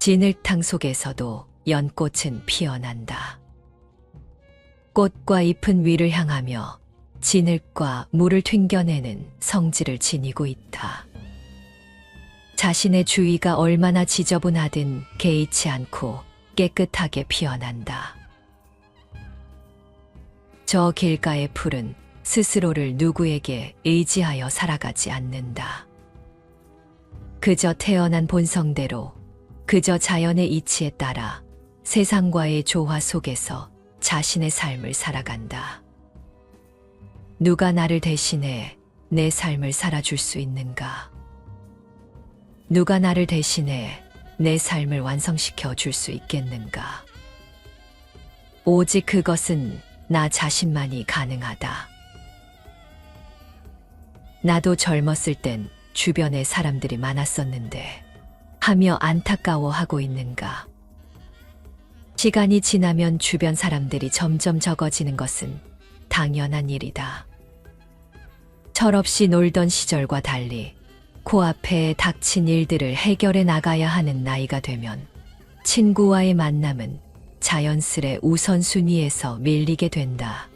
진흙탕 속에서도 연꽃은 피어난다. 꽃과 잎은 위를 향하며 진흙과 물을 튕겨내는 성질을 지니고 있다. 자신의 주위가 얼마나 지저분하든 개의치 않고 깨끗하게 피어난다. 저 길가의 풀은 스스로를 누구에게 의지하여 살아가지 않는다. 그저 태어난 본성대로, 그저 자연의 이치에 따라 세상과의 조화 속에서 자신의 삶을 살아간다. 누가 나를 대신해 내 삶을 살아줄 수 있는가? 누가 나를 대신해 내 삶을 완성시켜 줄 수 있겠는가? 오직 그것은 나 자신만이 가능하다. 나도 젊었을 땐 주변에 사람들이 많았었는데 하며 안타까워하고 있는가? 시간이 지나면 주변 사람들이 점점 적어지는 것은 당연한 일이다. 철없이 놀던 시절과 달리 코앞에 닥친 일들을 해결해 나가야 하는 나이가 되면 친구와의 만남은 자연스레 우선순위에서 밀리게 된다.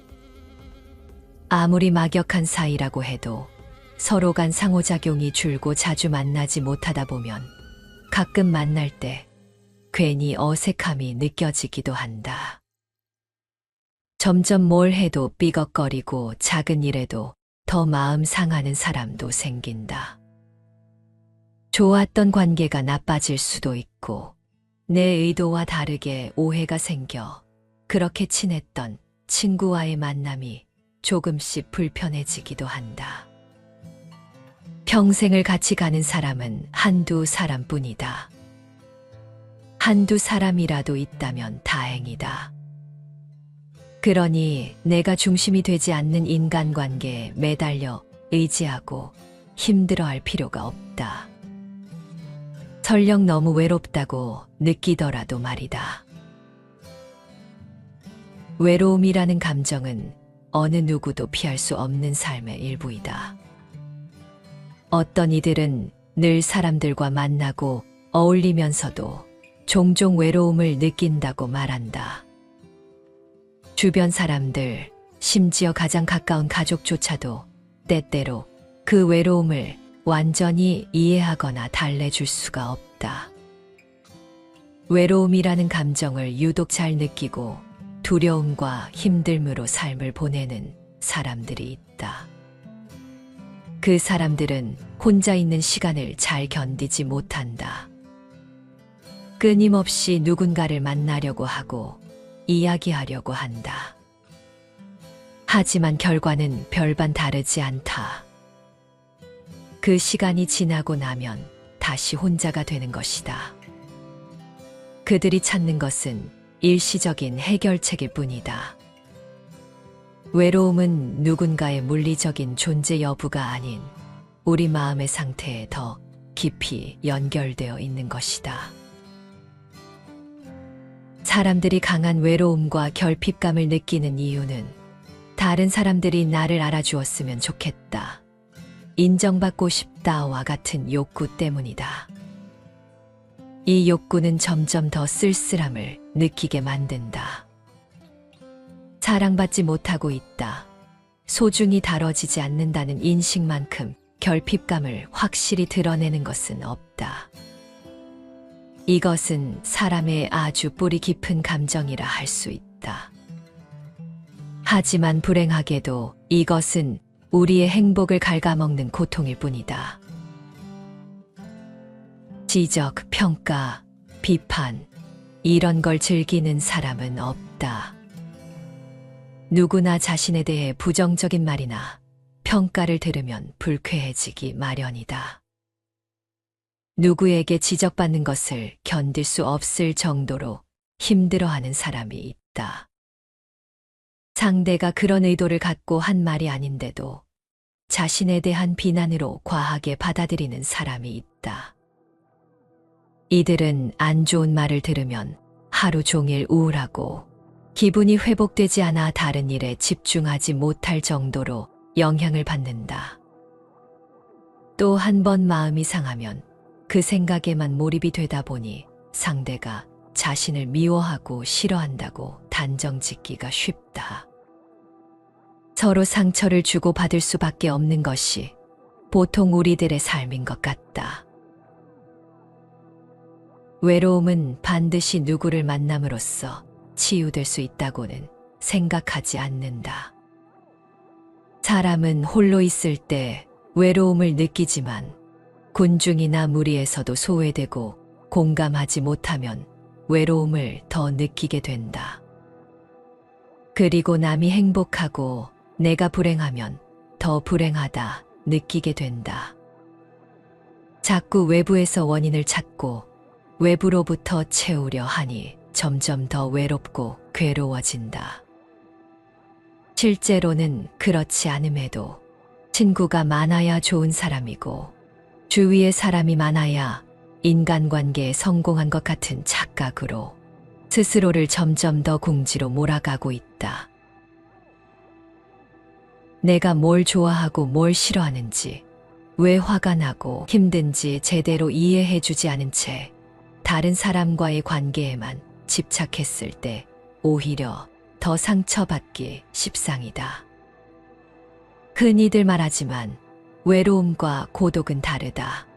아무리 막역한 사이라고 해도 서로 간 상호작용이 줄고 자주 만나지 못하다 보면 가끔 만날 때 괜히 어색함이 느껴지기도 한다. 점점 뭘 해도 삐걱거리고 작은 일에도 더 마음 상하는 사람도 생긴다. 좋았던 관계가 나빠질 수도 있고 내 의도와 다르게 오해가 생겨 그렇게 친했던 친구와의 만남이 조금씩 불편해지기도 한다. 평생을 같이 가는 사람은 한두 사람뿐이다. 한두 사람이라도 있다면 다행이다. 그러니 내가 중심이 되지 않는 인간관계에 매달려 의지하고 힘들어할 필요가 없다. 설령 너무 외롭다고 느끼더라도 말이다. 외로움이라는 감정은 어느 누구도 피할 수 없는 삶의 일부이다. 어떤 이들은 늘 사람들과 만나고 어울리면서도 종종 외로움을 느낀다고 말한다. 주변 사람들, 심지어 가장 가까운 가족조차도 때때로 그 외로움을 완전히 이해하거나 달래줄 수가 없다. 외로움이라는 감정을 유독 잘 느끼고 두려움과 힘듦으로 삶을 보내는 사람들이 있다. 그 사람들은 혼자 있는 시간을 잘 견디지 못한다. 끊임없이 누군가를 만나려고 하고 이야기하려고 한다. 하지만 결과는 별반 다르지 않다. 그 시간이 지나고 나면 다시 혼자가 되는 것이다. 그들이 찾는 것은 일시적인 해결책일 뿐이다. 외로움은 누군가의 물리적인 존재 여부가 아닌 우리 마음의 상태에 더 깊이 연결되어 있는 것이다. 사람들이 강한 외로움과 결핍감을 느끼는 이유는 다른 사람들이 나를 알아주었으면 좋겠다, 인정받고 싶다와 같은 욕구 때문이다. 이 욕구는 점점 더 쓸쓸함을 느끼게 만든다. 사랑받지 못하고 있다, 소중히 다뤄지지 않는다는 인식만큼 결핍감을 확실히 드러내는 것은 없다. 이것은 사람의 아주 뿌리 깊은 감정이라 할 수 있다. 하지만 불행하게도 이것은 우리의 행복을 갉아먹는 고통일 뿐이다. 지적, 평가, 비판, 이런 걸 즐기는 사람은 없다. 누구나 자신에 대해 부정적인 말이나 평가를 들으면 불쾌해지기 마련이다. 누구에게 지적받는 것을 견딜 수 없을 정도로 힘들어하는 사람이 있다. 상대가 그런 의도를 갖고 한 말이 아닌데도 자신에 대한 비난으로 과하게 받아들이는 사람이 있다. 이들은 안 좋은 말을 들으면 하루 종일 우울하고 기분이 회복되지 않아 다른 일에 집중하지 못할 정도로 영향을 받는다. 또 한 번 마음이 상하면 그 생각에만 몰입이 되다 보니 상대가 자신을 미워하고 싫어한다고 단정 짓기가 쉽다. 서로 상처를 주고받을 수밖에 없는 것이 보통 우리들의 삶인 것 같다. 외로움은 반드시 누구를 만남으로써 치유될 수 있다고는 생각하지 않는다. 사람은 홀로 있을 때 외로움을 느끼지만 군중이나 무리에서도 소외되고 공감하지 못하면 외로움을 더 느끼게 된다. 그리고 남이 행복하고 내가 불행하면 더 불행하다 느끼게 된다. 자꾸 외부에서 원인을 찾고 외부로부터 채우려 하니 점점 더 외롭고 괴로워진다. 실제로는 그렇지 않음에도 친구가 많아야 좋은 사람이고 주위에 사람이 많아야 인간관계에 성공한 것 같은 착각으로 스스로를 점점 더 궁지로 몰아가고 있다. 내가 뭘 좋아하고 뭘 싫어하는지, 왜 화가 나고 힘든지 제대로 이해해주지 않은 채 다른 사람과의 관계에만 집착했을 때 오히려 더 상처받기 십상이다. 흔히들 말하지만 외로움과 고독은 다르다.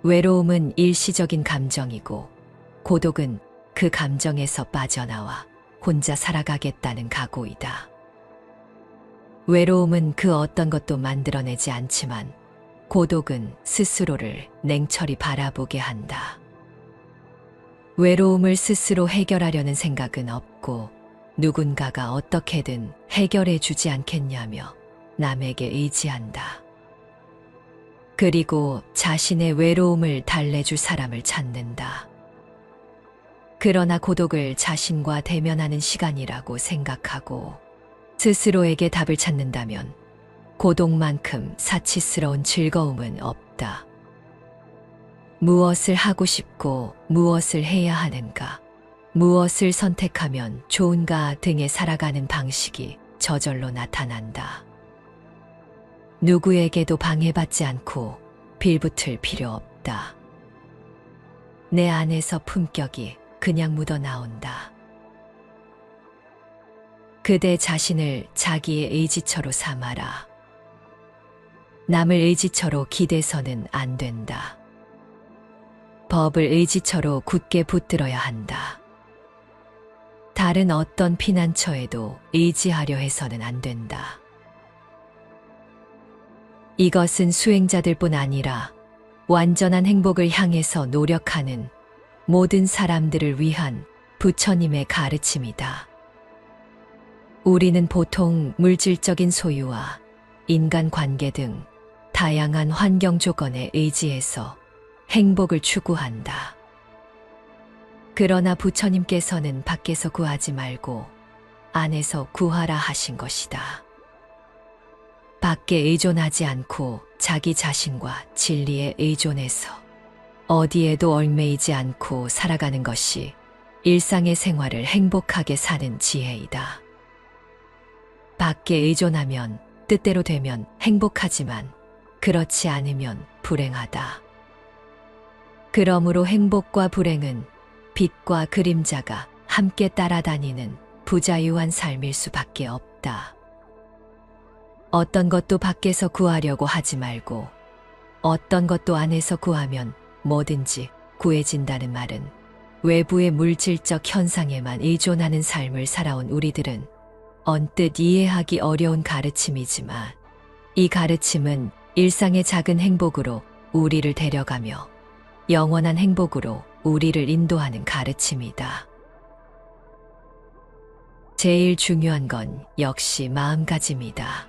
외로움은 일시적인 감정이고 고독은 그 감정에서 빠져나와 혼자 살아가겠다는 각오이다. 외로움은 그 어떤 것도 만들어내지 않지만 고독은 스스로를 냉철히 바라보게 한다. 외로움을 스스로 해결하려는 생각은 없고 누군가가 어떻게든 해결해 주지 않겠냐며 남에게 의지한다. 그리고 자신의 외로움을 달래줄 사람을 찾는다. 그러나 고독을 자신과 대면하는 시간이라고 생각하고 스스로에게 답을 찾는다면 고독만큼 사치스러운 즐거움은 없다. 무엇을 하고 싶고 무엇을 해야 하는가, 무엇을 선택하면 좋은가 등에 살아가는 방식이 저절로 나타난다. 누구에게도 방해받지 않고 빌붙을 필요 없다. 내 안에서 품격이 그냥 묻어나온다. 그대 자신을 자기의 의지처로 삼아라. 남을 의지처로 기대서는 안 된다. 법을 의지처로 굳게 붙들어야 한다. 다른 어떤 피난처에도 의지하려 해서는 안 된다. 이것은 수행자들뿐 아니라 완전한 행복을 향해서 노력하는 모든 사람들을 위한 부처님의 가르침이다. 우리는 보통 물질적인 소유와 인간관계 등 다양한 환경 조건에 의지해서 행복을 추구한다. 그러나 부처님께서는 밖에서 구하지 말고 안에서 구하라 하신 것이다. 밖에 의존하지 않고 자기 자신과 진리에 의존해서 어디에도 얽매이지 않고 살아가는 것이 일상의 생활을 행복하게 사는 지혜이다. 밖에 의존하면 뜻대로 되면 행복하지만 그렇지 않으면 불행하다. 그러므로 행복과 불행은 빛과 그림자가 함께 따라다니는 부자유한 삶일 수밖에 없다. 어떤 것도 밖에서 구하려고 하지 말고 어떤 것도 안에서 구하면 뭐든지 구해진다는 말은 외부의 물질적 현상에만 의존하는 삶을 살아온 우리들은 언뜻 이해하기 어려운 가르침이지만 이 가르침은 일상의 작은 행복으로 우리를 데려가며 영원한 행복으로 우리를 인도하는 가르침이다. 제일 중요한 건 역시 마음가짐이다.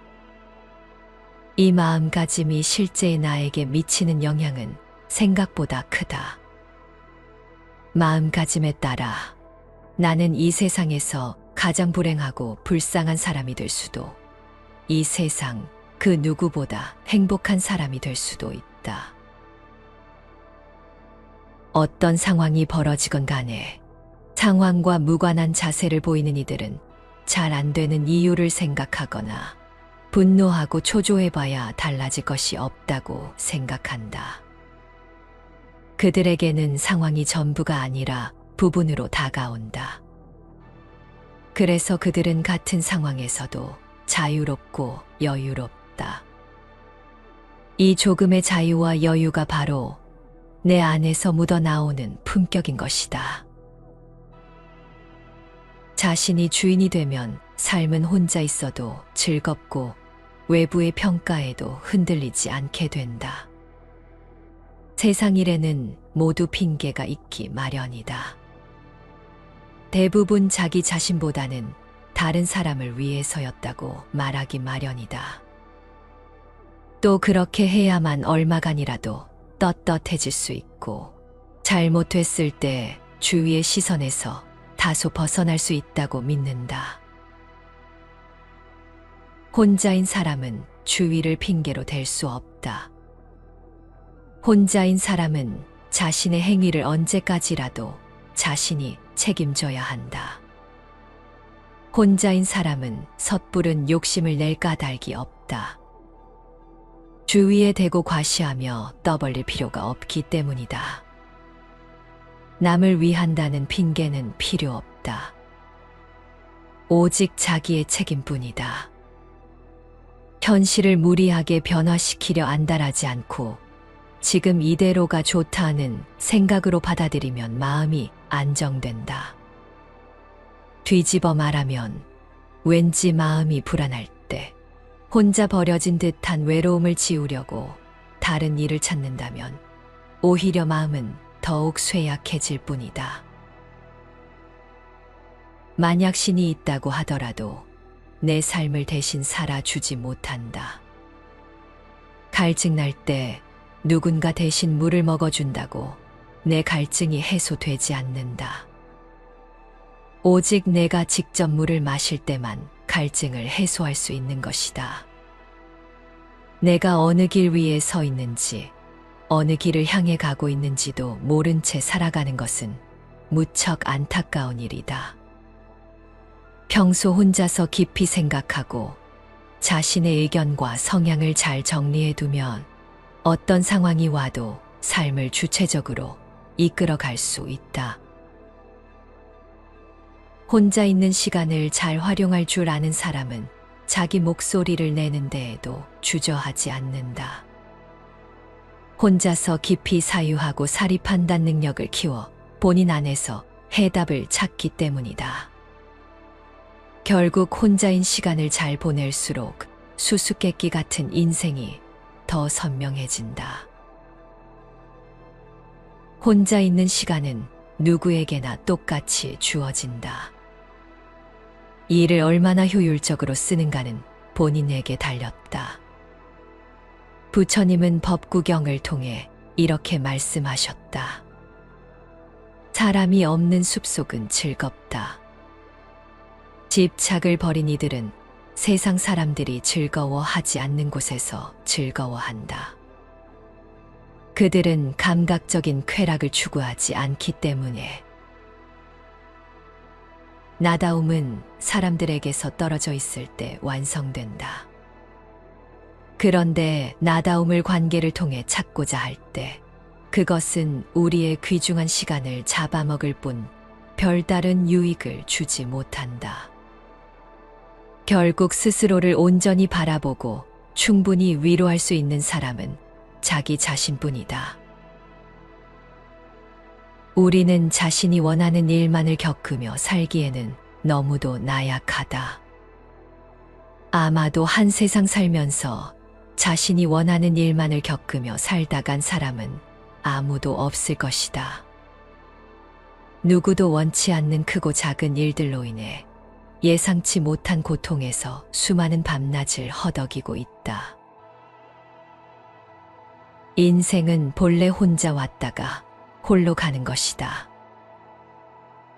이 마음가짐이 실제의 나에게 미치는 영향은 생각보다 크다. 마음가짐에 따라 나는 이 세상에서 가장 불행하고 불쌍한 사람이 될 수도, 이 세상 그 누구보다 행복한 사람이 될 수도 있다. 어떤 상황이 벌어지건 간에 상황과 무관한 자세를 보이는 이들은 잘 안 되는 이유를 생각하거나 분노하고 초조해봐야 달라질 것이 없다고 생각한다. 그들에게는 상황이 전부가 아니라 부분으로 다가온다. 그래서 그들은 같은 상황에서도 자유롭고 여유롭다. 이 조금의 자유와 여유가 바로 내 안에서 묻어나오는 품격인 것이다. 자신이 주인이 되면 삶은 혼자 있어도 즐겁고 외부의 평가에도 흔들리지 않게 된다. 세상 일에는 모두 핑계가 있기 마련이다. 대부분 자기 자신보다는 다른 사람을 위해서였다고 말하기 마련이다. 또 그렇게 해야만 얼마간이라도 떳떳해질 수 있고 잘못됐을 때 주위의 시선에서 다소 벗어날 수 있다고 믿는다. 혼자인 사람은 주위를 핑계로 댈 수 없다. 혼자인 사람은 자신의 행위를 언제까지라도 자신이 책임져야 한다. 혼자인 사람은 섣부른 욕심을 낼 까닭이 없다. 주위에 대고 과시하며 떠벌릴 필요가 없기 때문이다. 남을 위한다는 핑계는 필요 없다. 오직 자기의 책임뿐이다. 현실을 무리하게 변화시키려 안달하지 않고 지금 이대로가 좋다는 생각으로 받아들이면 마음이 안정된다. 뒤집어 말하면 왠지 마음이 불안할 때 혼자 버려진 듯한 외로움을 지우려고 다른 일을 찾는다면 오히려 마음은 더욱 쇠약해질 뿐이다. 만약 신이 있다고 하더라도 내 삶을 대신 살아주지 못한다. 갈증 날 때 누군가 대신 물을 먹어준다고 내 갈증이 해소되지 않는다. 오직 내가 직접 물을 마실 때만 갈증을 해소할 수 있는 것이다. 내가 어느 길 위에 서 있는지, 어느 길을 향해 가고 있는지도 모른 채 살아가는 것은 무척 안타까운 일이다. 평소 혼자서 깊이 생각하고 자신의 의견과 성향을 잘 정리해 두면 어떤 상황이 와도 삶을 주체적으로 이끌어 갈 수 있다. 혼자 있는 시간을 잘 활용할 줄 아는 사람은 자기 목소리를 내는 데에도 주저하지 않는다. 혼자서 깊이 사유하고 사리 판단 능력을 키워 본인 안에서 해답을 찾기 때문이다. 결국 혼자인 시간을 잘 보낼수록 수수께끼 같은 인생이 더 선명해진다. 혼자 있는 시간은 누구에게나 똑같이 주어진다. 이를 얼마나 효율적으로 쓰는가는 본인에게 달렸다. 부처님은 법구경을 통해 이렇게 말씀하셨다. 사람이 없는 숲속은 즐겁다. 집착을 버린 이들은 세상 사람들이 즐거워하지 않는 곳에서 즐거워한다. 그들은 감각적인 쾌락을 추구하지 않기 때문에. 나다움은 사람들에게서 떨어져 있을 때 완성된다. 그런데 나다움을 관계를 통해 찾고자 할 때 그것은 우리의 귀중한 시간을 잡아먹을 뿐 별다른 유익을 주지 못한다. 결국 스스로를 온전히 바라보고 충분히 위로할 수 있는 사람은 자기 자신뿐이다. 우리는 자신이 원하는 일만을 겪으며 살기에는 너무도 나약하다. 아마도 한 세상 살면서 자신이 원하는 일만을 겪으며 살다 간 사람은 아무도 없을 것이다. 누구도 원치 않는 크고 작은 일들로 인해 예상치 못한 고통에서 수많은 밤낮을 허덕이고 있다. 인생은 본래 혼자 왔다가 홀로 가는 것이다.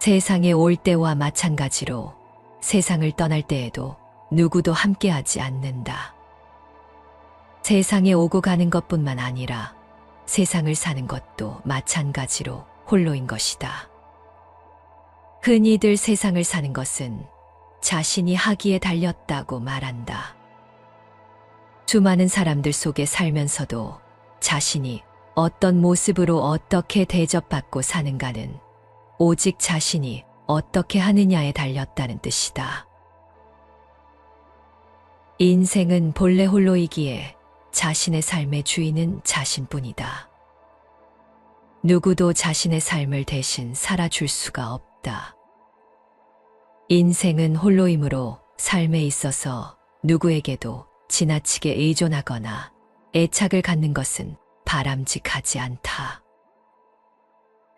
세상에 올 때와 마찬가지로 세상을 떠날 때에도 누구도 함께하지 않는다. 세상에 오고 가는 것뿐만 아니라 세상을 사는 것도 마찬가지로 홀로인 것이다. 흔히들 세상을 사는 것은 자신이 하기에 달렸다고 말한다. 수많은 사람들 속에 살면서도 자신이 어떤 모습으로 어떻게 대접받고 사는가는 오직 자신이 어떻게 하느냐에 달렸다는 뜻이다. 인생은 본래 홀로이기에 자신의 삶의 주인은 자신뿐이다. 누구도 자신의 삶을 대신 살아줄 수가 없다. 인생은 홀로이므로 삶에 있어서 누구에게도 지나치게 의존하거나 애착을 갖는 것은 바람직하지 않다.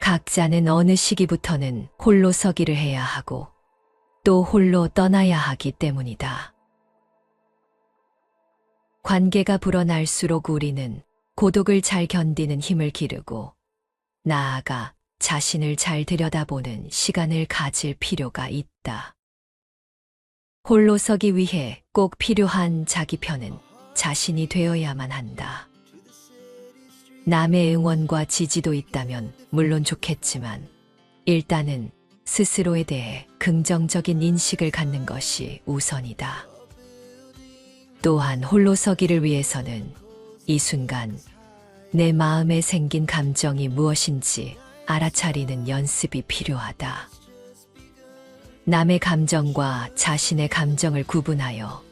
각자는 어느 시기부터는 홀로 서기를 해야 하고 또 홀로 떠나야 하기 때문이다. 관계가 불어날수록 우리는 고독을 잘 견디는 힘을 기르고 나아가 자신을 잘 들여다보는 시간을 가질 필요가 있다. 홀로 서기 위해 꼭 필요한 자기 편은 자신이 되어야만 한다. 남의 응원과 지지도 있다면 물론 좋겠지만 일단은 스스로에 대해 긍정적인 인식을 갖는 것이 우선이다. 또한 홀로 서기를 위해서는 이 순간 내 마음에 생긴 감정이 무엇인지 알아차리는 연습이 필요하다. 남의 감정과 자신의 감정을 구분하여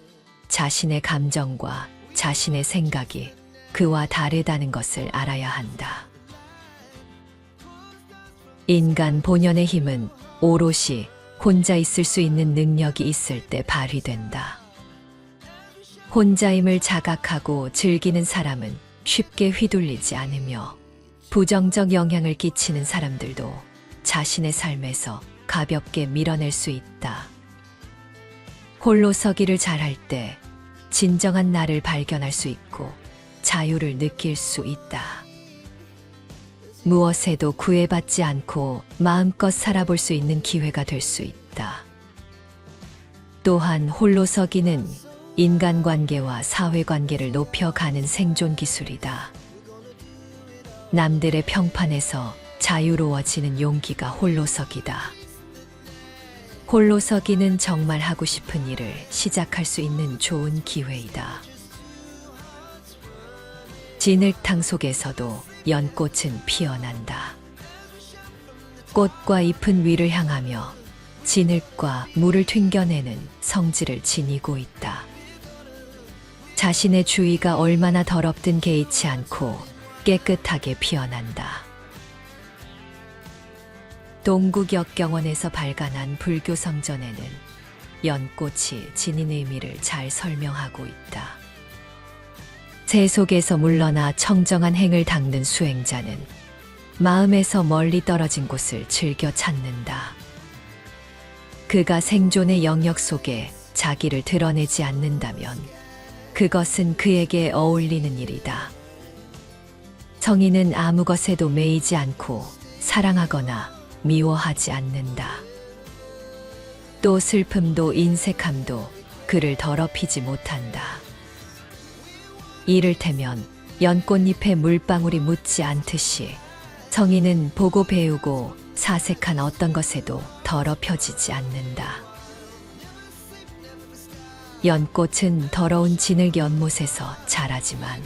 자신의 감정과 자신의 생각이 그와 다르다는 것을 알아야 한다. 인간 본연의 힘은 오롯이 혼자 있을 수 있는 능력이 있을 때 발휘된다. 혼자임을 자각하고 즐기는 사람은 쉽게 휘둘리지 않으며 부정적 영향을 끼치는 사람들도 자신의 삶에서 가볍게 밀어낼 수 있다. 홀로 서기를 잘할 때 진정한 나를 발견할 수 있고 자유를 느낄 수 있다. 무엇에도 구애받지 않고 마음껏 살아볼 수 있는 기회가 될 수 있다. 또한 홀로 서기는 인간관계와 사회관계를 높여가는 생존 기술이다. 남들의 평판에서 자유로워지는 용기가 홀로서기다. 홀로서기는 정말 하고 싶은 일을 시작할 수 있는 좋은 기회이다. 진흙탕 속에서도 연꽃은 피어난다. 꽃과 잎은 위를 향하며 진흙과 물을 튕겨내는 성질을 지니고 있다. 자신의 주위가 얼마나 더럽든 개의치 않고 깨끗하게 피어난다. 동국역경원에서 발간한 불교 성전에는 연꽃이 지닌 의미를 잘 설명하고 있다. 새 속에서 물러나 청정한 행을 닦는 수행자는 마음에서 멀리 떨어진 곳을 즐겨 찾는다. 그가 생존의 영역 속에 자기를 드러내지 않는다면 그것은 그에게 어울리는 일이다. 성인은 아무 것에도 매이지 않고 사랑하거나 미워하지 않는다. 또 슬픔도 인색함도 그를 더럽히지 못한다. 이를테면 연꽃잎에 물방울이 묻지 않듯이 성인은 보고 배우고 사색한 어떤 것에도 더럽혀지지 않는다. 연꽃은 더러운 진흙 연못에서 자라지만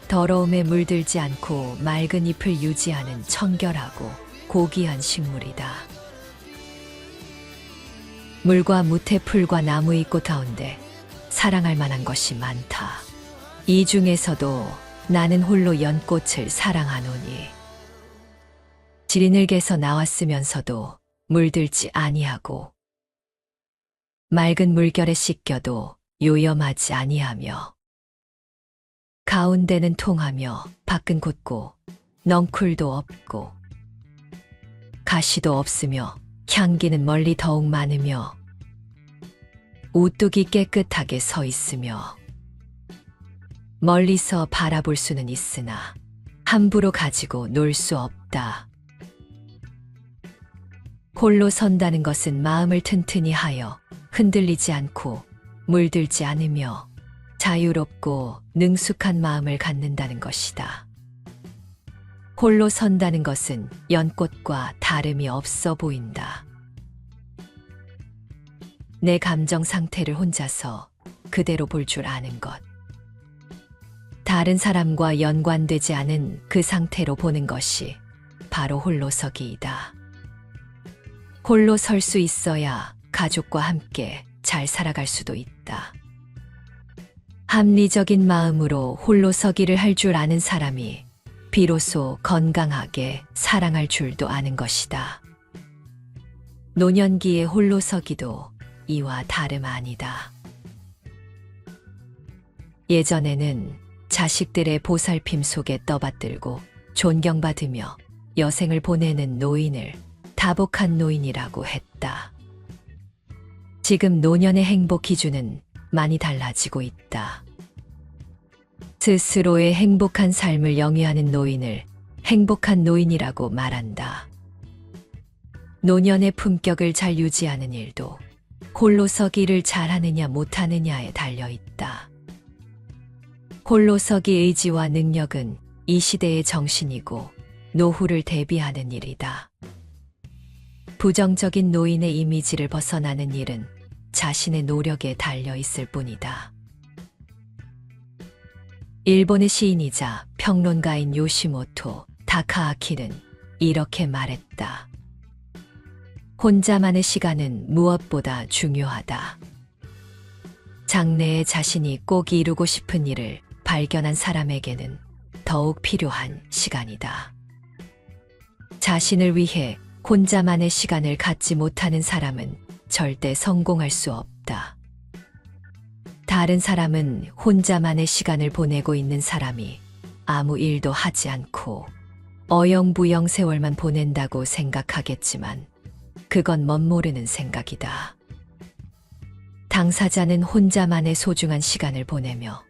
더러움에 물들지 않고 맑은 잎을 유지하는 청결하고 고귀한 식물이다. 물과 무태 풀과 나무의 꽃 가운데 사랑할 만한 것이 많다. 이 중에서도 나는 홀로 연꽃을 사랑하노니 지리늘개서 나왔으면서도 물들지 아니하고 맑은 물결에 씻겨도 요염하지 아니하며 가운데는 통하며 밖은 곧고 넝쿨도 없고 가시도 없으며 향기는 멀리 더욱 많으며 우뚝이 깨끗하게 서 있으며 멀리서 바라볼 수는 있으나 함부로 가지고 놀 수 없다. 홀로 선다는 것은 마음을 튼튼히 하여 흔들리지 않고 물들지 않으며 자유롭고 능숙한 마음을 갖는다는 것이다. 홀로 선다는 것은 연꽃과 다름이 없어 보인다. 내 감정 상태를 혼자서 그대로 볼 줄 아는 것. 다른 사람과 연관되지 않은 그 상태로 보는 것이 바로 홀로서기이다. 홀로 설 수 있어야 가족과 함께 잘 살아갈 수도 있다. 합리적인 마음으로 홀로서기를 할 줄 아는 사람이 비로소 건강하게 사랑할 줄도 아는 것이다. 노년기의 홀로서기도 이와 다름 아니다. 예전에는 자식들의 보살핌 속에 떠받들고 존경받으며 여생을 보내는 노인을 다복한 노인이라고 했다. 지금 노년의 행복 기준은 많이 달라지고 있다. 스스로의 행복한 삶을 영위하는 노인을 행복한 노인이라고 말한다. 노년의 품격을 잘 유지하는 일도 홀로서기를 잘하느냐 못하느냐에 달려있다. 홀로서기 의지와 능력은 이 시대의 정신이고 노후를 대비하는 일이다. 부정적인 노인의 이미지를 벗어나는 일은 자신의 노력에 달려있을 뿐이다. 일본의 시인이자 평론가인 요시모토 다카아키는 이렇게 말했다. 혼자만의 시간은 무엇보다 중요하다. 장래에 자신이 꼭 이루고 싶은 일을 발견한 사람에게는 더욱 필요한 시간이다. 자신을 위해 혼자만의 시간을 갖지 못하는 사람은 절대 성공할 수 없다. 다른 사람은 혼자만의 시간을 보내고 있는 사람이 아무 일도 하지 않고 어영부영 세월만 보낸다고 생각하겠지만 그건 멋모르는 생각이다. 당사자는 혼자만의 소중한 시간을 보내며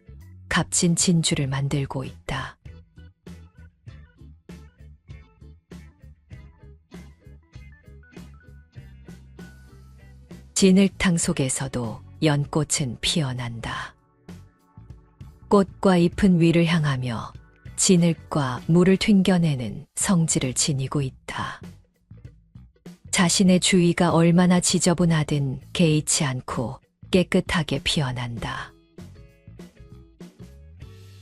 값진 진주를 만들고 있다. 진흙탕 속에서도 연꽃은 피어난다. 꽃과 잎은 위를 향하며 진흙과 물을 튕겨내는 성질을 지니고 있다. 자신의 주위가 얼마나 지저분하든 개의치 않고 깨끗하게 피어난다.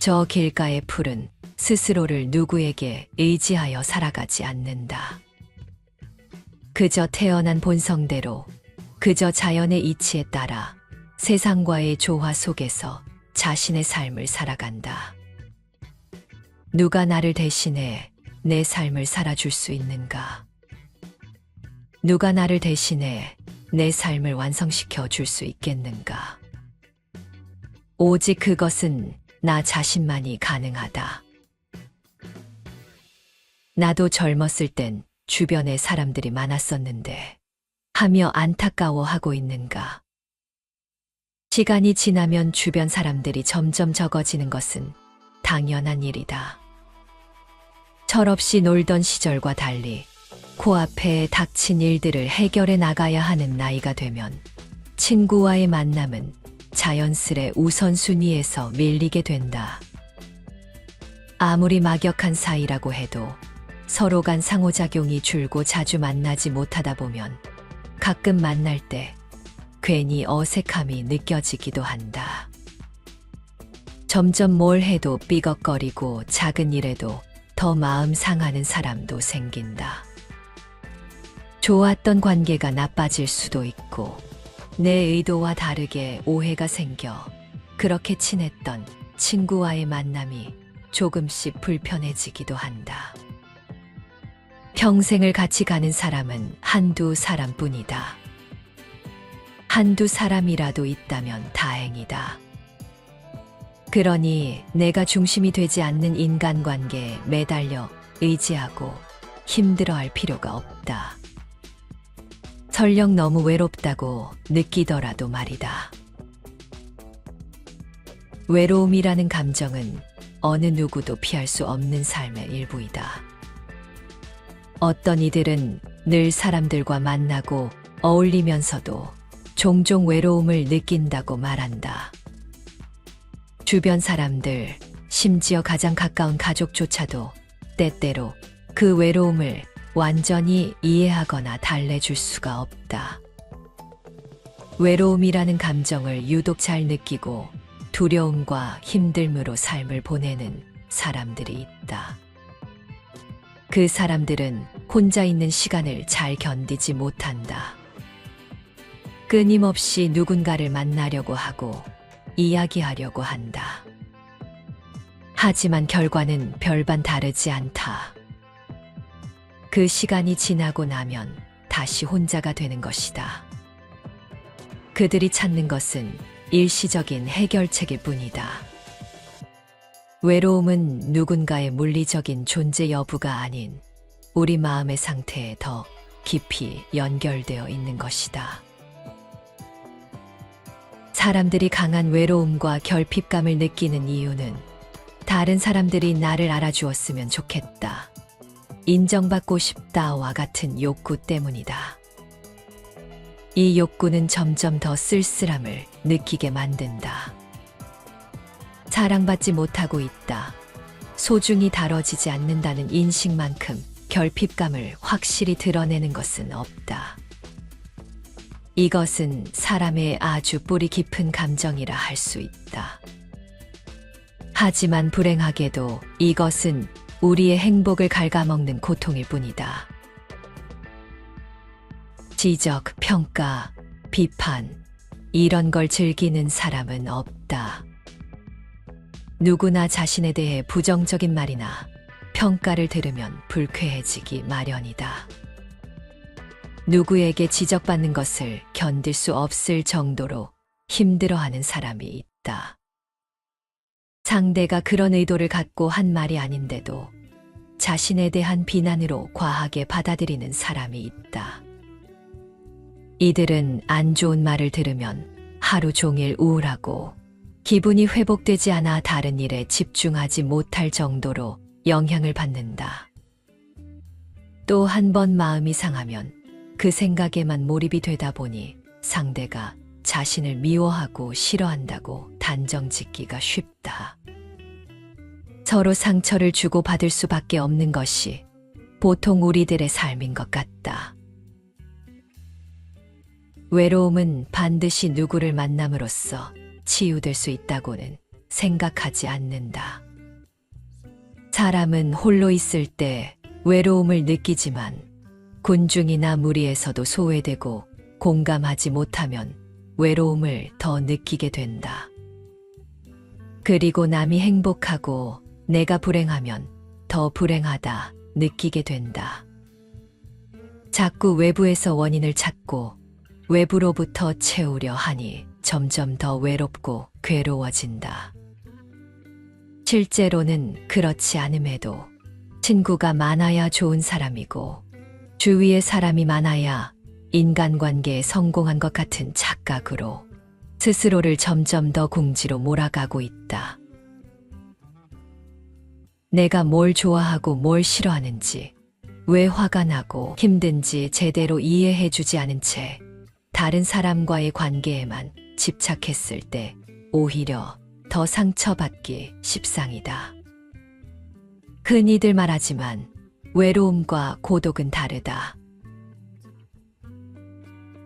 저 길가의 풀은 스스로를 누구에게 의지하여 살아가지 않는다. 그저 태어난 본성대로, 그저 자연의 이치에 따라 세상과의 조화 속에서 자신의 삶을 살아간다. 누가 나를 대신해 내 삶을 살아줄 수 있는가? 누가 나를 대신해 내 삶을 완성시켜 줄 수 있겠는가? 오직 그것은 나 자신만이 가능하다. 나도 젊었을 땐 주변에 사람들이 많았었는데 하며 안타까워하고 있는가? 시간이 지나면 주변 사람들이 점점 적어지는 것은 당연한 일이다. 철없이 놀던 시절과 달리 코앞에 닥친 일들을 해결해 나가야 하는 나이가 되면 친구와의 만남은 자연스레 우선순위에서 밀리게 된다. 아무리 막역한 사이라고 해도 서로 간 상호작용이 줄고 자주 만나지 못하다 보면 가끔 만날 때 괜히 어색함이 느껴지기도 한다. 점점 뭘 해도 삐걱거리고 작은 일에도 더 마음 상하는 사람도 생긴다. 좋았던 관계가 나빠질 수도 있고 내 의도와 다르게 오해가 생겨 그렇게 친했던 친구와의 만남이 조금씩 불편해지기도 한다. 평생을 같이 가는 사람은 한두 사람뿐이다. 한두 사람이라도 있다면 다행이다. 그러니 내가 중심이 되지 않는 인간관계에 매달려 의지하고 힘들어할 필요가 없다. 설령 너무 외롭다고 느끼더라도 말이다. 외로움이라는 감정은 어느 누구도 피할 수 없는 삶의 일부이다. 어떤 이들은 늘 사람들과 만나고 어울리면서도 종종 외로움을 느낀다고 말한다. 주변 사람들, 심지어 가장 가까운 가족조차도 때때로 그 외로움을 완전히 이해하거나 달래줄 수가 없다. 외로움이라는 감정을 유독 잘 느끼고 두려움과 힘듦으로 삶을 보내는 사람들이 있다. 그 사람들은 혼자 있는 시간을 잘 견디지 못한다. 끊임없이 누군가를 만나려고 하고 이야기하려고 한다. 하지만 결과는 별반 다르지 않다. 그 시간이 지나고 나면 다시 혼자가 되는 것이다. 그들이 찾는 것은 일시적인 해결책일 뿐이다. 외로움은 누군가의 물리적인 존재 여부가 아닌 우리 마음의 상태에 더 깊이 연결되어 있는 것이다. 사람들이 강한 외로움과 결핍감을 느끼는 이유는 다른 사람들이 나를 알아주었으면 좋겠다, 인정받고 싶다와 같은 욕구 때문이다. 이 욕구는 점점 더 쓸쓸함을 느끼게 만든다. 사랑받지 못하고 있다, 소중히 다뤄지지 않는다는 인식만큼 결핍감을 확실히 드러내는 것은 없다. 이것은 사람의 아주 뿌리 깊은 감정이라 할 수 있다. 하지만 불행하게도 이것은 우리의 행복을 갉아먹는 고통일 뿐이다. 지적, 평가, 비판, 이런 걸 즐기는 사람은 없다. 누구나 자신에 대해 부정적인 말이나 평가를 들으면 불쾌해지기 마련이다. 누구에게 지적받는 것을 견딜 수 없을 정도로 힘들어하는 사람이 있다. 상대가 그런 의도를 갖고 한 말이 아닌데도 자신에 대한 비난으로 과하게 받아들이는 사람이 있다. 이들은 안 좋은 말을 들으면 하루 종일 우울하고 기분이 회복되지 않아 다른 일에 집중하지 못할 정도로 영향을 받는다. 또 한 번 마음이 상하면 그 생각에만 몰입이 되다 보니 상대가 자신을 미워하고 싫어한다고 단정 짓기가 쉽다. 서로 상처를 주고받을 수밖에 없는 것이 보통 우리들의 삶인 것 같다. 외로움은 반드시 누구를 만남으로써 치유될 수 있다고는 생각하지 않는다. 사람은 홀로 있을 때 외로움을 느끼지만 군중이나 무리에서도 소외되고 공감하지 못하면 외로움을 더 느끼게 된다. 그리고 남이 행복하고 내가 불행하면 더 불행하다 느끼게 된다. 자꾸 외부에서 원인을 찾고 외부로부터 채우려 하니 점점 더 외롭고 괴로워진다. 실제로는 그렇지 않음에도 친구가 많아야 좋은 사람이고 주위에 사람이 많아야 인간관계에 성공한 것 같은 착각으로 스스로를 점점 더 궁지로 몰아가고 있다. 내가 뭘 좋아하고 뭘 싫어하는지, 왜 화가 나고 힘든지 제대로 이해해주지 않은 채 다른 사람과의 관계에만 집착했을 때 오히려 더 상처받기 십상이다. 흔히들 말하지만 외로움과 고독은 다르다.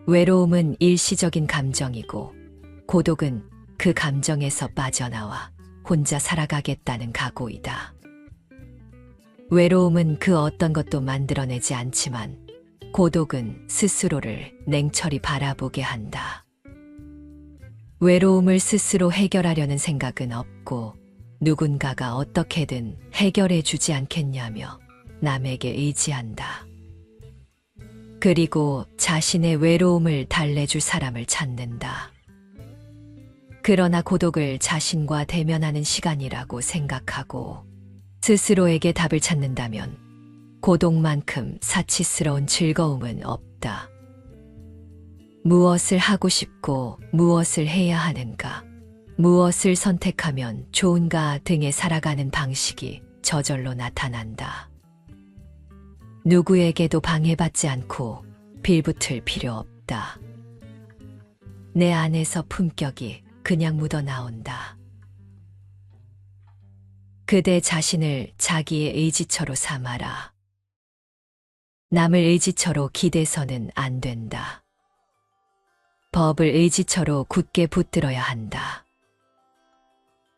외로움은 일시적인 감정이고 고독은 그 감정에서 빠져나와 혼자 살아가겠다는 각오이다. 외로움은 그 어떤 것도 만들어내지 않지만 고독은 스스로를 냉철히 바라보게 한다. 외로움을 스스로 해결하려는 생각은 없고 누군가가 어떻게든 해결해 주지 않겠냐며 남에게 의지한다. 그리고 자신의 외로움을 달래줄 사람을 찾는다. 그러나 고독을 자신과 대면하는 시간이라고 생각하고 스스로에게 답을 찾는다면 고독만큼 사치스러운 즐거움은 없다. 무엇을 하고 싶고 무엇을 해야 하는가, 무엇을 선택하면 좋은가 등에 살아가는 방식이 저절로 나타난다. 누구에게도 방해받지 않고 빌붙을 필요 없다. 내 안에서 품격이 그냥 묻어나온다. 그대 자신을 자기의 의지처로 삼아라. 남을 의지처로 기대서는 안 된다. 법을 의지처로 굳게 붙들어야 한다.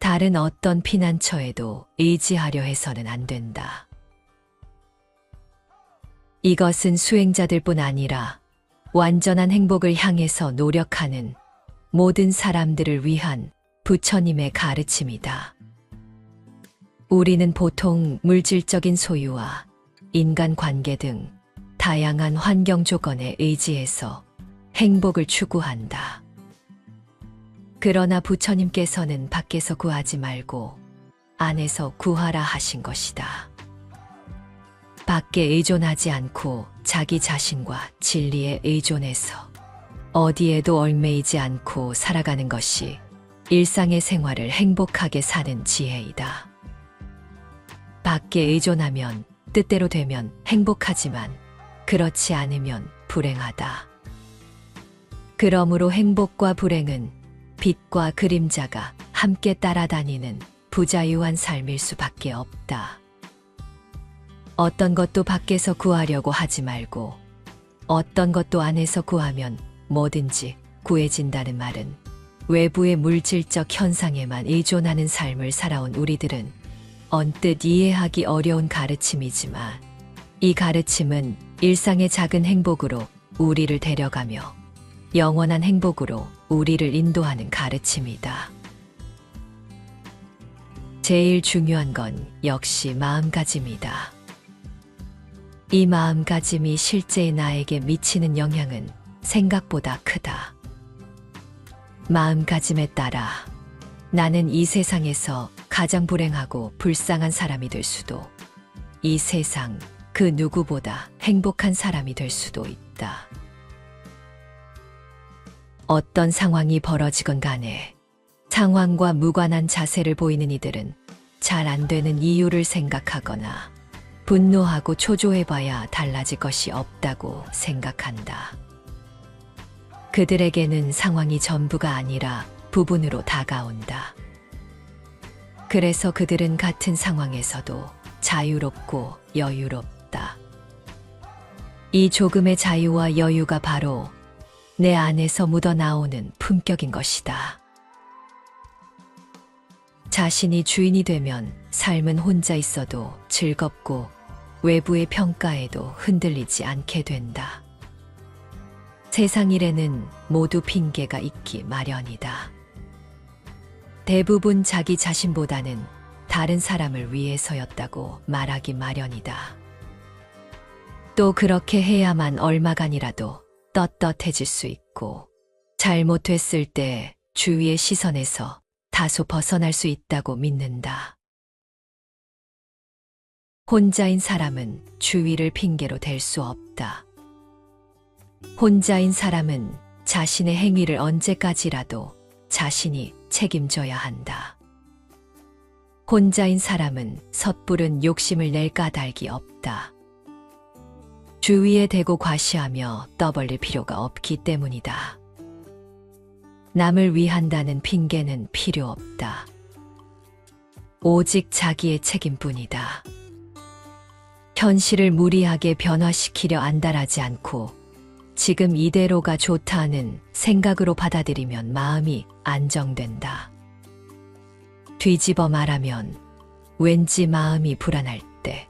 다른 어떤 피난처에도 의지하려 해서는 안 된다. 이것은 수행자들뿐 아니라 완전한 행복을 향해서 노력하는 모든 사람들을 위한 부처님의 가르침이다. 우리는 보통 물질적인 소유와 인간 관계 등 다양한 환경 조건에 의지해서 행복을 추구한다. 그러나 부처님께서는 밖에서 구하지 말고 안에서 구하라 하신 것이다. 밖에 의존하지 않고 자기 자신과 진리에 의존해서 어디에도 얽매이지 않고 살아가는 것이 일상의 생활을 행복하게 사는 지혜이다. 밖에 의존하면 뜻대로 되면 행복하지만 그렇지 않으면 불행하다. 그러므로 행복과 불행은 빛과 그림자가 함께 따라다니는 부자유한 삶일 수밖에 없다. 어떤 것도 밖에서 구하려고 하지 말고 어떤 것도 안에서 구하면 뭐든지 구해진다는 말은 외부의 물질적 현상에만 의존하는 삶을 살아온 우리들은 언뜻 이해하기 어려운 가르침이지만 이 가르침은 일상의 작은 행복으로 우리를 데려가며 영원한 행복으로 우리를 인도하는 가르침이다. 제일 중요한 건 역시 마음가짐이다. 이 마음가짐이 실제의 나에게 미치는 영향은 생각보다 크다. 마음가짐에 따라 나는 이 세상에서 가장 불행하고 불쌍한 사람이 될 수도, 이 세상 그 누구보다 행복한 사람이 될 수도 있다. 어떤 상황이 벌어지건 간에 상황과 무관한 자세를 보이는 이들은 잘 안 되는 이유를 생각하거나 분노하고 초조해봐야 달라질 것이 없다고 생각한다. 그들에게는 상황이 전부가 아니라 부분으로 다가온다. 그래서 그들은 같은 상황에서도 자유롭고 여유롭다. 이 조금의 자유와 여유가 바로 내 안에서 묻어나오는 품격인 것이다. 자신이 주인이 되면 삶은 혼자 있어도 즐겁고 외부의 평가에도 흔들리지 않게 된다. 세상 일에는 모두 핑계가 있기 마련이다. 대부분 자기 자신보다는 다른 사람을 위해서였다고 말하기 마련이다. 또 그렇게 해야만 얼마간이라도 떳떳해질 수 있고 잘못했을 때 주위의 시선에서 다소 벗어날 수 있다고 믿는다. 혼자인 사람은 주위를 핑계로 댈 수 없다. 혼자인 사람은 자신의 행위를 언제까지라도 자신이 책임져야 한다. 혼자인 사람은 섣부른 욕심을 낼 까닭이 없다. 주위에 대고 과시하며 떠벌릴 필요가 없기 때문이다. 남을 위한다는 핑계는 필요 없다. 오직 자기의 책임뿐이다. 현실을 무리하게 변화시키려 안달하지 않고 지금 이대로가 좋다는 생각으로 받아들이면 마음이 안정된다. 뒤집어 말하면 왠지 마음이 불안할 때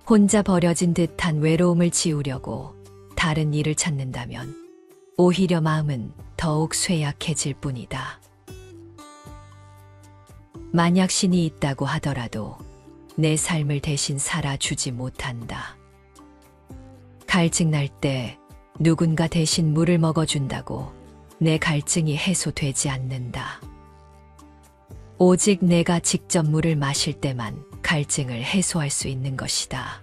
혼자 버려진 듯한 외로움을 지우려고 다른 일을 찾는다면 오히려 마음은 더욱 쇠약해질 뿐이다. 만약 신이 있다고 하더라도 내 삶을 대신 살아주지 못한다. 갈증 날 때 누군가 대신 물을 먹어준다고 내 갈증이 해소되지 않는다. 오직 내가 직접 물을 마실 때만 갈증을 해소할 수 있는 것이다.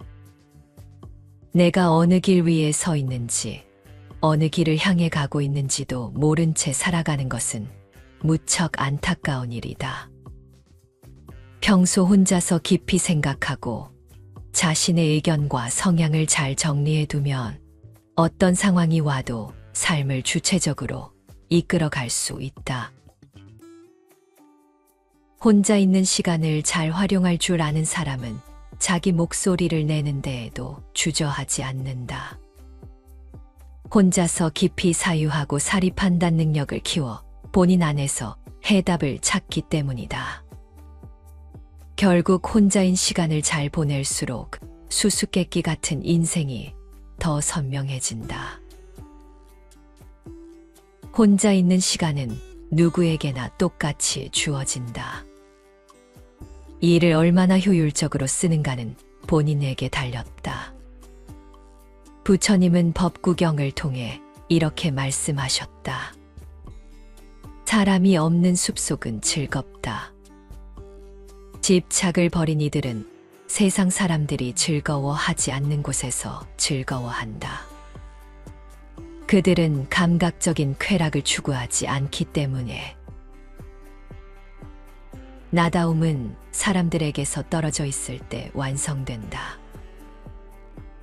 내가 어느 길 위에 서 있는지, 어느 길을 향해 가고 있는지도 모른 채 살아가는 것은 무척 안타까운 일이다. 평소 혼자서 깊이 생각하고 자신의 의견과 성향을 잘 정리해두면 어떤 상황이 와도 삶을 주체적으로 이끌어갈 수 있다. 혼자 있는 시간을 잘 활용할 줄 아는 사람은 자기 목소리를 내는 데에도 주저하지 않는다. 혼자서 깊이 사유하고 사리 판단 능력을 키워 본인 안에서 해답을 찾기 때문이다. 결국 혼자인 시간을 잘 보낼수록 수수께끼 같은 인생이 더 선명해진다. 혼자 있는 시간은 누구에게나 똑같이 주어진다. 이를 얼마나 효율적으로 쓰는가는 본인에게 달렸다. 부처님은 법구경을 통해 이렇게 말씀하셨다. 사람이 없는 숲속은 즐겁다. 집착을 버린 이들은 세상 사람들이 즐거워하지 않는 곳에서 즐거워한다. 그들은 감각적인 쾌락을 추구하지 않기 때문에. 나다움은 사람들에게서 떨어져 있을 때 완성된다.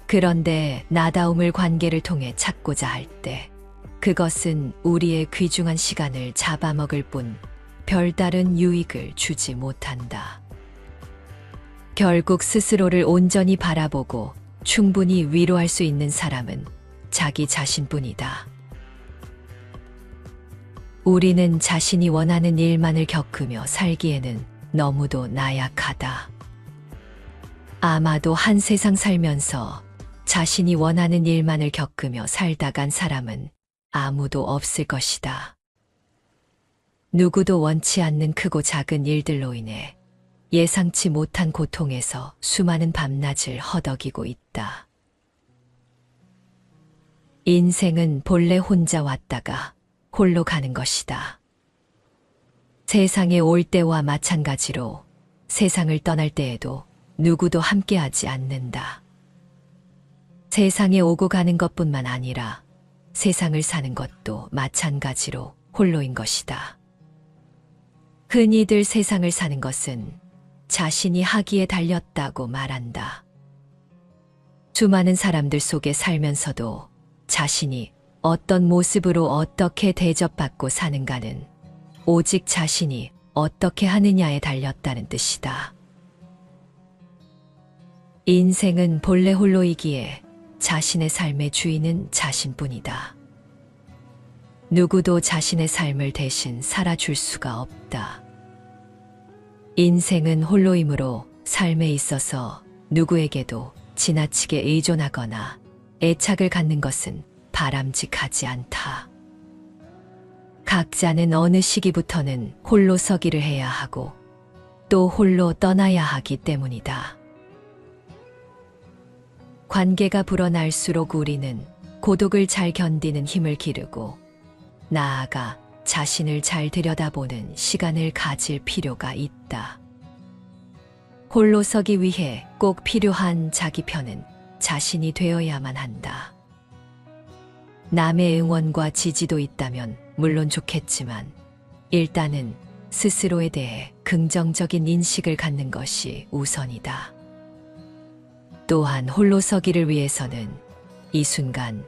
그런데 나다움을 관계를 통해 찾고자 할 때 그것은 우리의 귀중한 시간을 잡아먹을 뿐 별다른 유익을 주지 못한다. 결국 스스로를 온전히 바라보고 충분히 위로할 수 있는 사람은 자기 자신뿐이다. 우리는 자신이 원하는 일만을 겪으며 살기에는 너무도 나약하다. 아마도 한 세상 살면서 자신이 원하는 일만을 겪으며 살다 간 사람은 아무도 없을 것이다. 누구도 원치 않는 크고 작은 일들로 인해 예상치 못한 고통에서 수많은 밤낮을 허덕이고 있다. 인생은 본래 혼자 왔다가 홀로 가는 것이다. 세상에 올 때와 마찬가지로 세상을 떠날 때에도 누구도 함께하지 않는다. 세상에 오고 가는 것뿐만 아니라 세상을 사는 것도 마찬가지로 홀로인 것이다. 흔히들 세상을 사는 것은 자신이 하기에 달렸다고 말한다. 수많은 사람들 속에 살면서도 자신이 어떤 모습으로 어떻게 대접받고 사는가는 오직 자신이 어떻게 하느냐에 달렸다는 뜻이다. 인생은 본래 홀로이기에 자신의 삶의 주인은 자신뿐이다. 누구도 자신의 삶을 대신 살아줄 수가 없다. 인생은 홀로이므로 삶에 있어서 누구에게도 지나치게 의존하거나 애착을 갖는 것은 바람직하지 않다. 각자는 어느 시기부터는 홀로 서기를 해야 하고 또 홀로 떠나야 하기 때문이다. 관계가 불어날수록 우리는 고독을 잘 견디는 힘을 기르고 나아가 자신을 잘 들여다보는 시간을 가질 필요가 있다. 홀로 서기 위해 꼭 필요한 자기 편은 자신이 되어야만 한다. 남의 응원과 지지도 있다면 물론 좋겠지만 일단은 스스로에 대해 긍정적인 인식을 갖는 것이 우선이다. 또한 홀로 서기를 위해서는 이 순간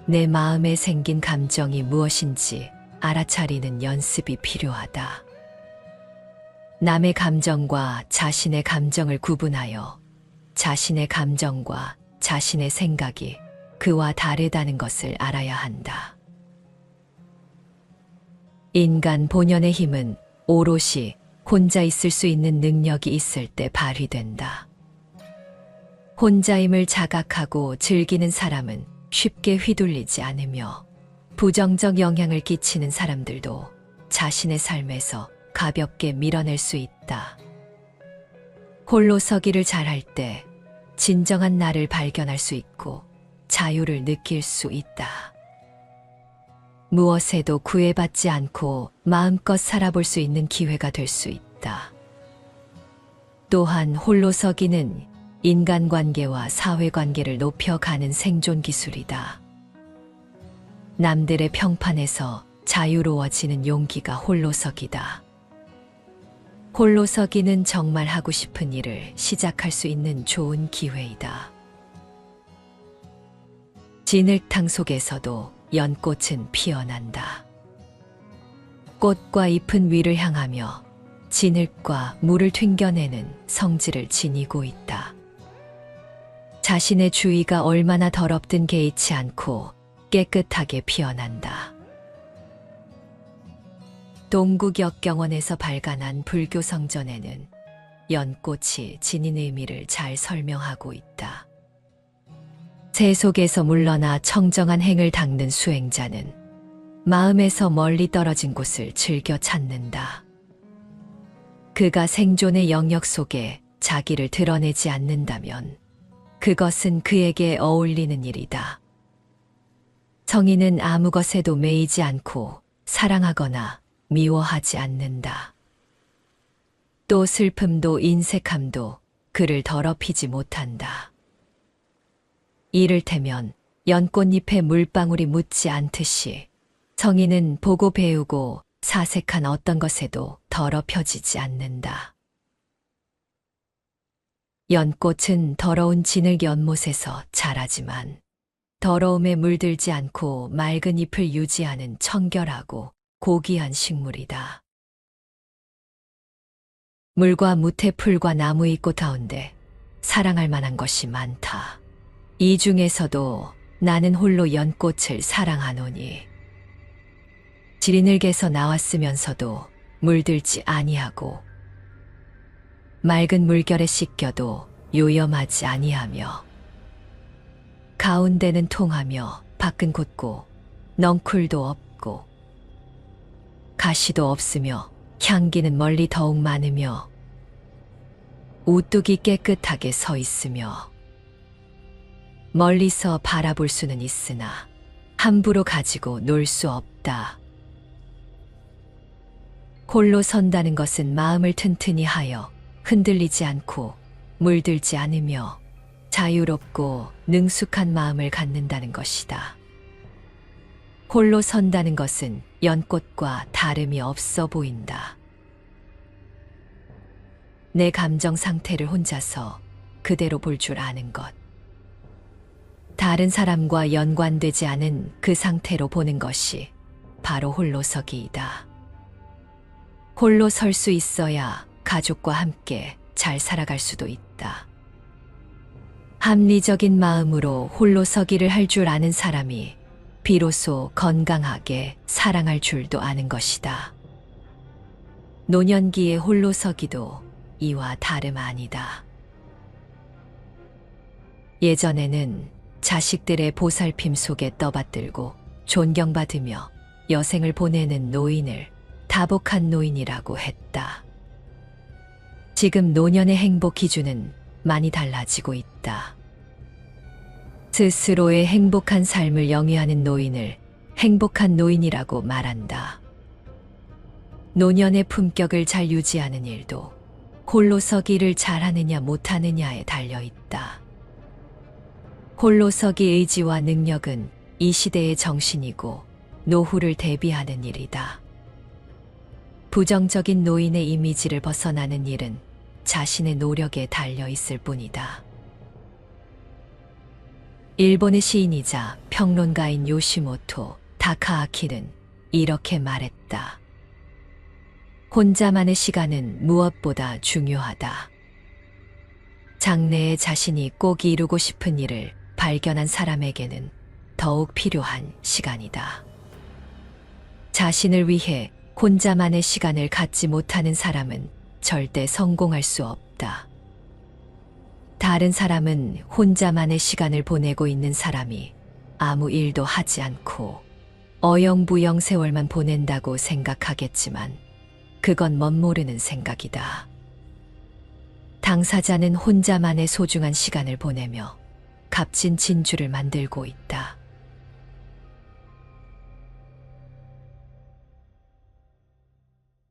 내 마음에 생긴 감정이 무엇인지 알아차리는 연습이 필요하다. 남의 감정과 자신의 감정을 구분하여 자신의 감정과 자신의 생각이 그와 다르다는 것을 알아야 한다. 인간 본연의 힘은 오롯이 혼자 있을 수 있는 능력이 있을 때 발휘된다. 혼자임을 자각하고 즐기는 사람은 쉽게 휘둘리지 않으며 부정적 영향을 끼치는 사람들도 자신의 삶에서 가볍게 밀어낼 수 있다. 홀로 서기를 잘할 때 진정한 나를 발견할 수 있고 자유를 느낄 수 있다. 무엇에도 구애받지 않고 마음껏 살아볼 수 있는 기회가 될 수 있다. 또한 홀로 서기는 인간관계와 사회관계를 높여가는 생존 기술이다. 남들의 평판에서 자유로워지는 용기가 홀로서기다. 홀로서기는 정말 하고 싶은 일을 시작할 수 있는 좋은 기회이다. 진흙탕 속에서도 연꽃은 피어난다. 꽃과 잎은 위를 향하며 진흙과 물을 튕겨내는 성질을 지니고 있다. 자신의 주위가 얼마나 더럽든 개의치 않고 깨끗하게 피어난다. 동국역경원에서 발간한 불교 성전에는 연꽃이 지닌 의미를 잘 설명하고 있다. 새 속에서 물러나 청정한 행을 닦는 수행자는 마음에서 멀리 떨어진 곳을 즐겨 찾는다. 그가 생존의 영역 속에 자기를 드러내지 않는다면 그것은 그에게 어울리는 일이다. 성인은 아무 것에도 매이지 않고 사랑하거나 미워하지 않는다. 또 슬픔도 인색함도 그를 더럽히지 못한다. 이를테면 연꽃잎에 물방울이 묻지 않듯이 성인은 보고 배우고 사색한 어떤 것에도 더럽혀지지 않는다. 연꽃은 더러운 진흙 연못에서 자라지만 더러움에 물들지 않고 맑은 잎을 유지하는 청결하고 고귀한 식물이다. 물과 무태 풀과 나무 이 꽃 가운데 사랑할 만한 것이 많다. 이 중에서도 나는 홀로 연꽃을 사랑하노니 지리늘개서 나왔으면서도 물들지 아니하고 맑은 물결에 씻겨도 요염하지 아니하며 가운데는 통하며 밖은 곧고 넝쿨도 없고 가시도 없으며 향기는 멀리 더욱 많으며 우뚝이 깨끗하게 서 있으며 멀리서 바라볼 수는 있으나 함부로 가지고 놀 수 없다. 홀로 선다는 것은 마음을 튼튼히 하여 흔들리지 않고 물들지 않으며 자유롭고 능숙한 마음을 갖는다는 것이다. 홀로 선다는 것은 연꽃과 다름이 없어 보인다. 내 감정 상태를 혼자서 그대로 볼 줄 아는 것. 다른 사람과 연관되지 않은 그 상태로 보는 것이 바로 홀로서기이다. 홀로 설 수 있어야 가족과 함께 잘 살아갈 수도 있다. 합리적인 마음으로 홀로서기를 할 줄 아는 사람이 비로소 건강하게 사랑할 줄도 아는 것이다. 노년기의 홀로서기도 이와 다름 아니다. 예전에는 자식들의 보살핌 속에 떠받들고 존경받으며 여생을 보내는 노인을 다복한 노인이라고 했다. 지금 노년의 행복 기준은 많이 달라지고 있다. 스스로의 행복한 삶을 영위하는 노인을 행복한 노인이라고 말한다. 노년의 품격을 잘 유지하는 일도 홀로서기를 잘하느냐 못하느냐에 달려있다. 홀로서기 의지와 능력은 이 시대의 정신이고 노후를 대비하는 일이다. 부정적인 노인의 이미지를 벗어나는 일은 자신의 노력에 달려있을 뿐이다. 일본의 시인이자 평론가인 요시모토 다카아키는 이렇게 말했다. 혼자만의 시간은 무엇보다 중요하다. 장래에 자신이 꼭 이루고 싶은 일을 발견한 사람에게는 더욱 필요한 시간이다. 자신을 위해 혼자만의 시간을 갖지 못하는 사람은 절대 성공할 수 없다. 다른 사람은 혼자만의 시간을 보내고 있는 사람이 아무 일도 하지 않고 어영부영 세월만 보낸다고 생각하겠지만 그건 멋모르는 생각이다. 당사자는 혼자만의 소중한 시간을 보내며 값진 진주를 만들고 있다.